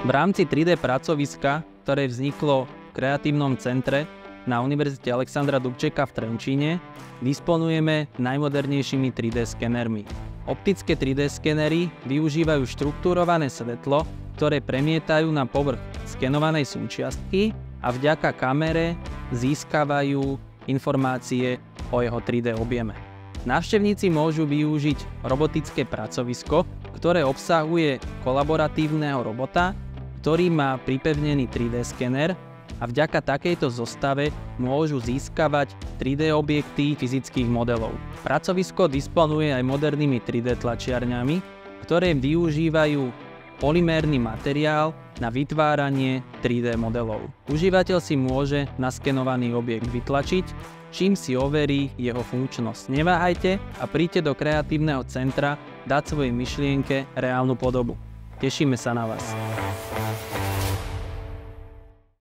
V rámci 3D pracoviska, ktoré vzniklo v kreatívnom centre na Univerzite Alexandra Dubčeka v Trenčíne, disponujeme najmodernejšími 3D skenermi. Optické 3D skenery využívajú štruktúrované svetlo, ktoré premietajú na povrch skenovanej súčiastky a vďaka kamere získavajú informácie o jeho 3D objeme. Návštevníci môžu využiť robotické pracovisko, ktoré obsahuje kolaboratívneho robota, ktorý má pripevnený 3D skener a vďaka takejto zostave môžu získavať 3D objekty fyzických modelov. Pracovisko disponuje aj modernými 3D tlačiarňami, ktoré využívajú polymérny materiál na vytváranie 3D modelov. Užívateľ si môže naskenovaný objekt vytlačiť, čím si overí jeho funkčnosť. Neváhajte a príďte do kreatívneho centra dať svojej myšlienke reálnu podobu. Tešíme sa na vás.